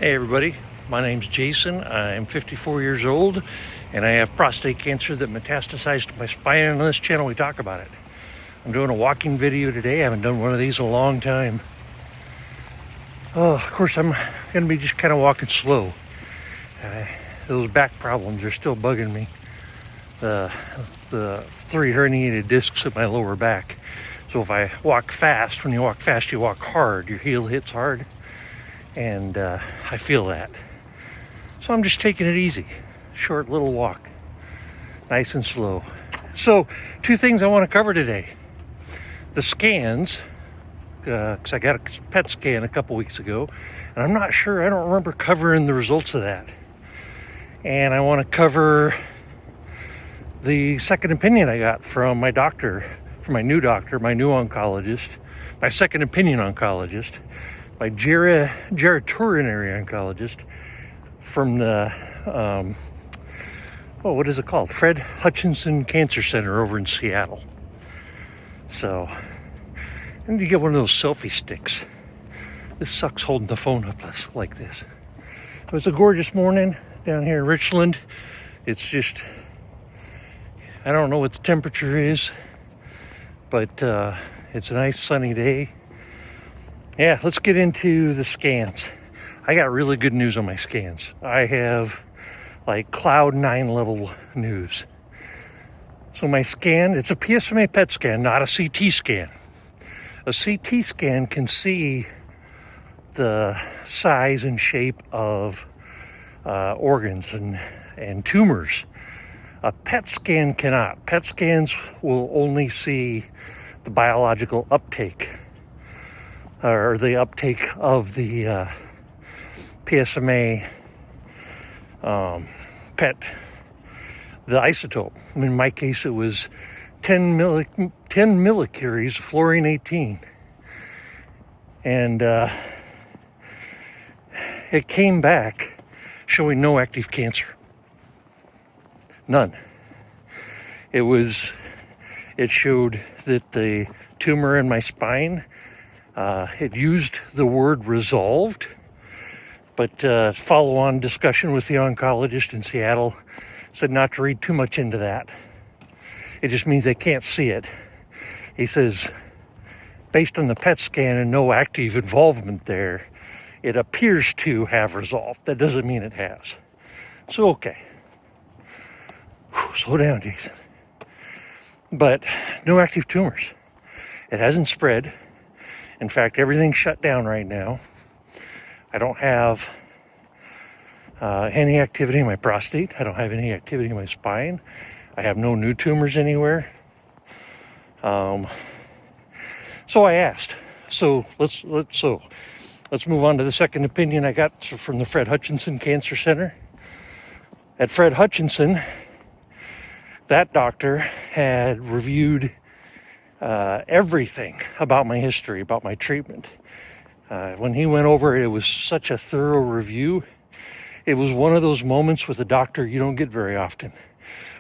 Hey everybody, my name's Jason. I'm 54 years old and I have prostate cancer that metastasized to my spine, and on this channel we talk about it. I'm doing a walking video today. I haven't done one of these in a long time. Oh, of course I'm going to be just kind of walking slow. Those back problems are still bugging me. The 3 herniated discs in my lower back. So if I walk fast, when you walk fast you walk hard, your heel hits hard. And I feel that. So I'm just taking it easy. Short little walk. Nice and slow. So 2 things I want to cover today. The scans, because I got a PET scan a couple weeks ago, and I'm not sure, I don't remember covering the results of that. And I want to cover the second opinion I got from my doctor, from my new doctor, my new oncologist, my second opinion oncologist, my gerontology oncologist from the, what is it called? Fred Hutchinson Cancer Center over in Seattle. So, I need to get one of those selfie sticks. This sucks holding the phone up like this. So it's a gorgeous morning down here in Richland. It's just, I don't know what the temperature is, but it's a nice sunny day. Yeah, let's get into the scans. I got really good news on my scans. I have like cloud 9 level news. So my scan, it's a PSMA PET scan, not a CT scan. A CT scan can see the size and shape of organs and tumors. A PET scan cannot. PET scans will only see the biological uptake, or the uptake of the PSMA PET, the isotope. In my case, it was 10 millicuries of fluorine 18. And it came back showing no active cancer. None. It showed that the tumor in my spine, it used the word resolved, but follow-on discussion with the oncologist in Seattle said not to read too much into that. It just means they can't see it. He says, based on the PET scan and no active involvement there, it appears to have resolved. That doesn't mean it has. So, okay. Whew, slow down, Jason. But no active tumors. It hasn't spread. In fact, everything's shut down right now. I don't have any activity in my prostate. I don't have any activity in my spine. I have no new tumors anywhere. So I asked. So let's move on to the second opinion I got from the Fred Hutchinson Cancer Center. At Fred Hutchinson, that doctor had reviewed everything about my history, about my treatment. When he went over it, it was such a thorough review. It was one of those moments with a doctor you don't get very often,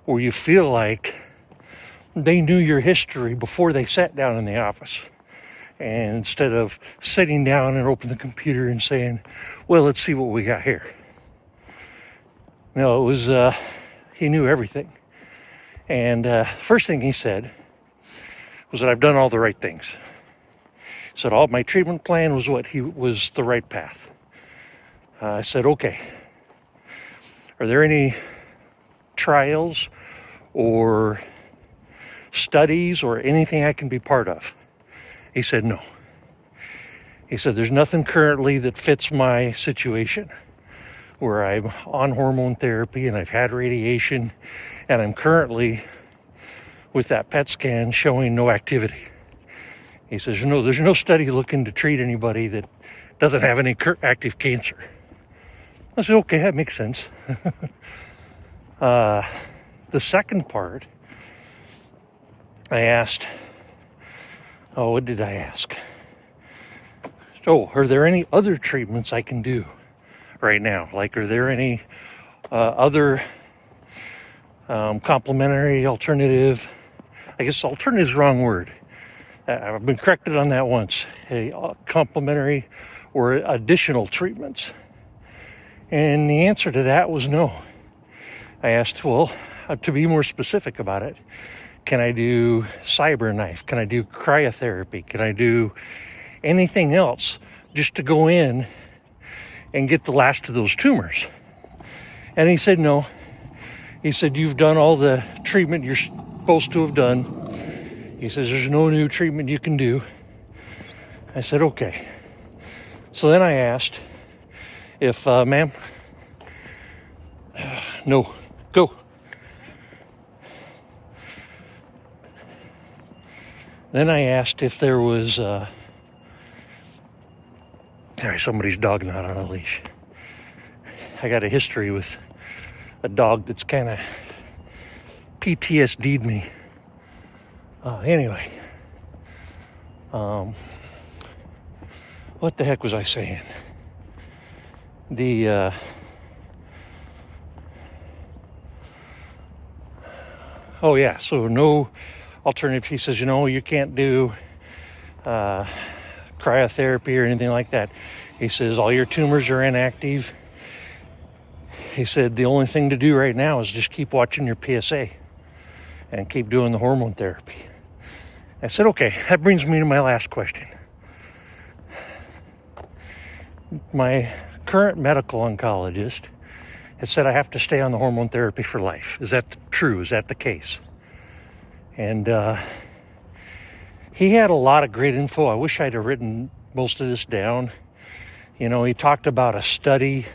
where you feel like they knew your history before they sat down in the office. And instead of sitting down and open the computer and saying, well, let's see what we got here. No, it was, he knew everything. And first thing he said was that I've done all the right things. He said all my treatment plan was was the right path. I said, okay. Are there any trials or studies or anything I can be part of? He said, no. He said, there's nothing currently that fits my situation, where I'm on hormone therapy and I've had radiation and I'm currently with that PET scan showing no activity. He says, no, there's no study looking to treat anybody that doesn't have any active cancer. I said, okay, that makes sense. The second part, I asked, what did I ask? Are there any other treatments I can do right now? Like, are there any other complementary alternative? I guess alternative is the wrong word. I've been corrected on that once. Complementary or additional treatments And the answer to that was no. I asked, well, to be more specific about it, can I do cyberknife? Can I do cryotherapy? Can I do anything else just to go in and get the last of those tumors? And he said no. He said, you've done all the treatment you're supposed to have done. He says, there's no new treatment you can do. I said, okay. So then I asked if, ma'am, no, go. Then I asked if there was, sorry, somebody's dog not on a leash. I got a history with a dog that's kind of PTSD'd me. Anyway, what the heck was I saying? Oh yeah, so no alternative. He says, you can't do cryotherapy or anything like that. He says, all your tumors are inactive. He said, the only thing to do right now is just keep watching your PSA and keep doing the hormone therapy. I said, okay, that brings me to my last question. My current medical oncologist had said I have to stay on the hormone therapy for life. Is that true? Is that the case? And he had a lot of great info. I wish I'd have written most of this down. He talked about a study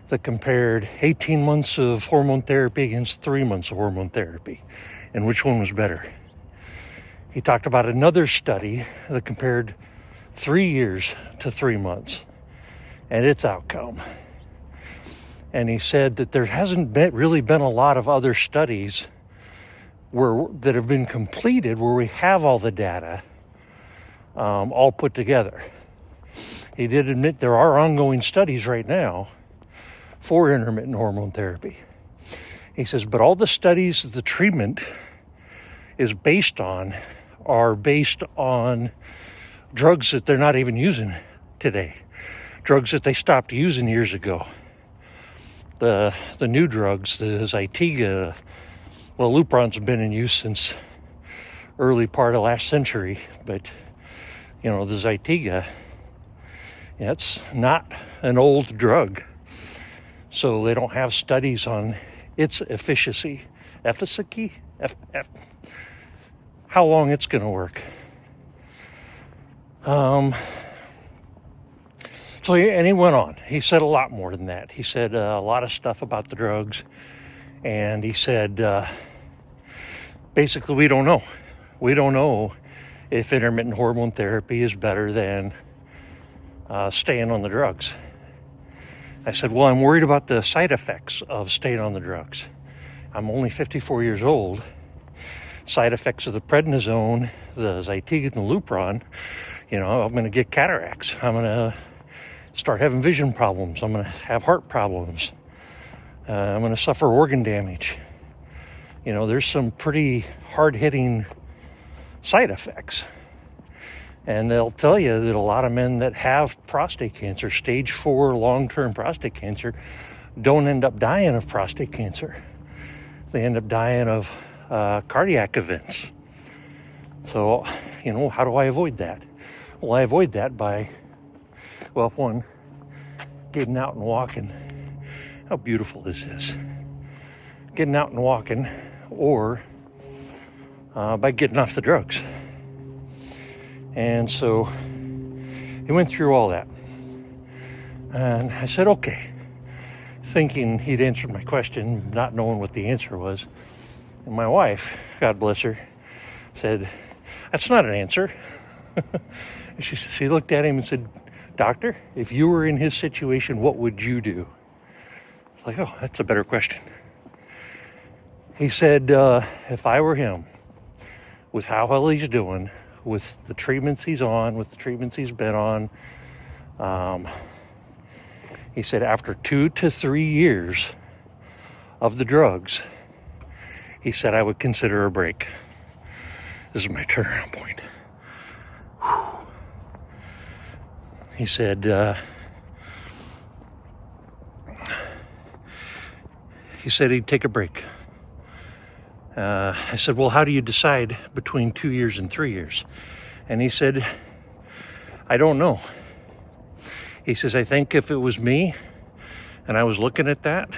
that compared 18 months of hormone therapy against 3 months of hormone therapy, and which one was better. He talked about another study that compared 3 years to 3 months and its outcome. And he said that there hasn't really been a lot of other studies that have been completed where we have all the data all put together. He did admit there are ongoing studies right now for intermittent hormone therapy. He says, but all the studies that the treatment is based on are based on drugs that they're not even using today. Drugs that they stopped using years ago. The new drugs, the Zytiga, well, Lupron's been in use since early part of last century, but the Zytiga, it's not an old drug. So they don't have studies on its efficacy, how long it's going to work. So he went on. He said a lot more than that. He said a lot of stuff about the drugs, and he said basically we don't know. We don't know if intermittent hormone therapy is better than staying on the drugs. I said, well, I'm worried about the side effects of staying on the drugs. I'm only 54 years old. Side effects of the prednisone, the Zytiga, and the Lupron, I'm going to get cataracts. I'm going to start having vision problems. I'm going to have heart problems. I'm going to suffer organ damage. There's some pretty hard-hitting side effects. And they'll tell you that a lot of men that have prostate cancer, stage 4 long-term prostate cancer, don't end up dying of prostate cancer. They end up dying of cardiac events. So, how do I avoid that? Well, I avoid that by, one, getting out and walking. How beautiful is this? Getting out and walking, or by getting off the drugs. And so he went through all that. And I said, okay, thinking he'd answered my question, not knowing what the answer was. And my wife, God bless her, said, that's not an answer. And she looked at him and said, doctor, if you were in his situation, what would you do? It's like, oh, that's a better question. He said, if I were him, with how well he's doing, with the treatments he's on, with the treatments he's been on, he said after 2 to 3 years of the drugs, he said I would consider a break. This is my turnaround point. Whew. He said, he said he'd take a break. I said, well, how do you decide between 2 years and 3 years? And he said, I don't know. He says, I think if it was me and I was looking at that,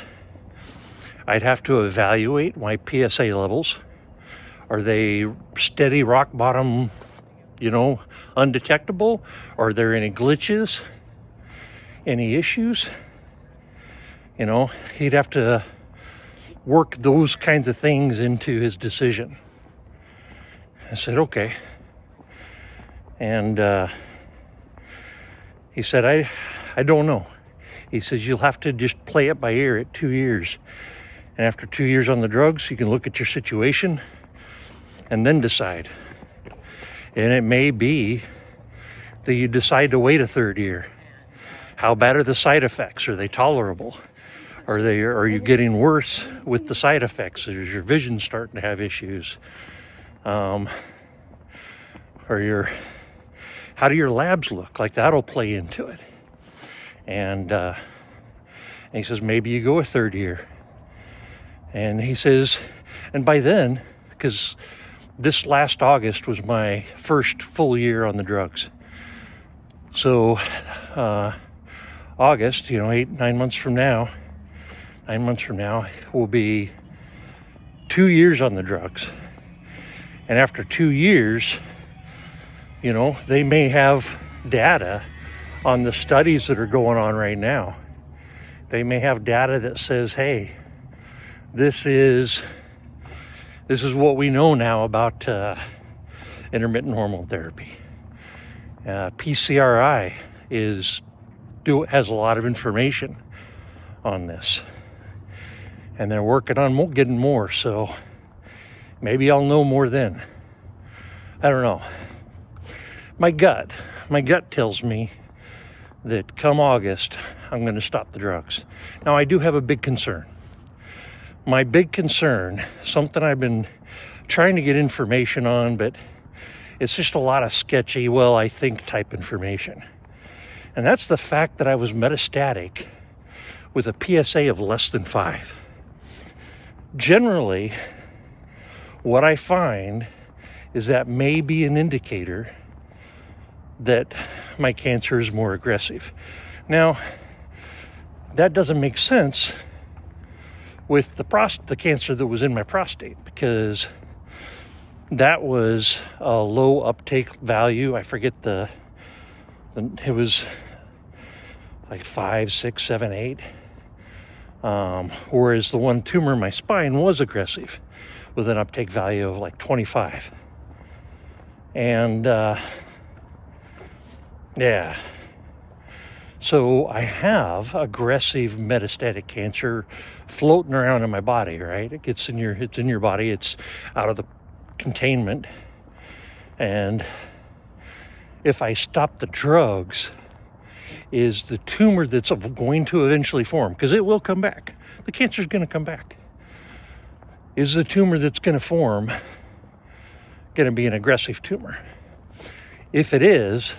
I'd have to evaluate my PSA levels. Are they steady rock bottom, undetectable? Are there any glitches? Any issues? He'd have to work those kinds of things into his decision. I said, okay. And he said, I don't know. He says, you'll have to just play it by ear at 2 years. And after 2 years on the drugs, you can look at your situation and then decide. And it may be that you decide to wait a third year. How bad are the side effects? Are they tolerable? Are you getting worse with the side effects? Is your vision starting to have issues? How do your labs look? Like, that'll play into it. And he says, maybe you go a third year. And he says, and by then, because this last August was my first full year on the drugs. So August, 9 months from now will be 2 years on the drugs. And after 2 years, they may have data on the studies that are going on right now. They may have data that says, hey, this is what we know now about intermittent hormone therapy. PCRI has a lot of information on this, and they're working on getting more. So maybe I'll know more then. I don't know. My gut tells me that come August, I'm going to stop the drugs. Now, I do have a big concern. My big concern, something I've been trying to get information on, but it's just a lot of sketchy, well, I think type information. And that's the fact that I was metastatic with a PSA of less than 5. Generally, what I find is that may be an indicator that my cancer is more aggressive. Now, that doesn't make sense with the cancer that was in my prostate, because that was a low uptake value. I forget it was like 5, 6, 7, 8. Whereas the one tumor in my spine was aggressive with an uptake value of like 25. And yeah. So I have aggressive metastatic cancer floating around in my body, right? It's in your body. It's out of the containment. And if I stop the drugs, is the tumor that's going to eventually form, because it will come back. The cancer is going to come back. Is the tumor that's going to form going to be an aggressive tumor? If it is,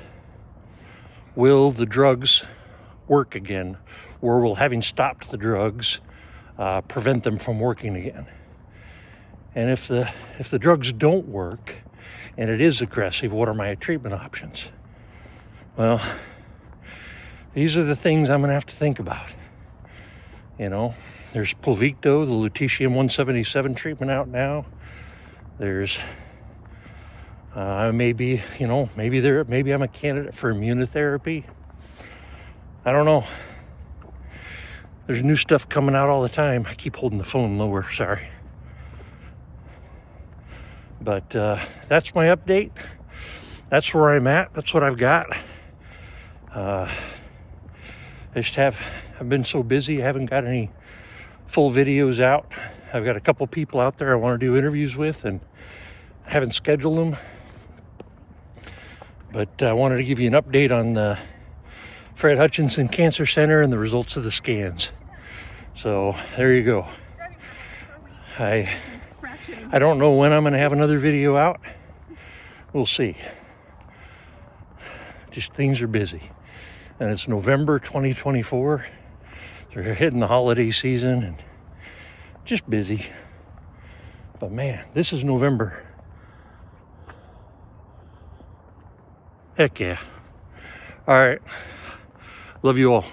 will the drugs work again, or will having stopped the drugs prevent them from working again? And if the drugs don't work and it is aggressive, what are my treatment options? Well, these are the things I'm going to have to think about. There's Pluvicto, the lutetium-177 treatment out now. There's maybe I'm a candidate for immunotherapy. I don't know. There's new stuff coming out all the time. I keep holding the phone lower, sorry. But that's my update. That's where I'm at. That's what I've got. I've been so busy, I haven't got any full videos out. I've got a couple people out there I want to do interviews with, and I haven't scheduled them. But I wanted to give you an update on the Fred Hutchinson Cancer Center and the results of the scans. So there you go. I don't know when I'm going to have another video out. We'll see. Just things are busy. And it's November 2024. So we're hitting the holiday season, and Just busy. But man, this is November. Heck yeah. All right. Love you all.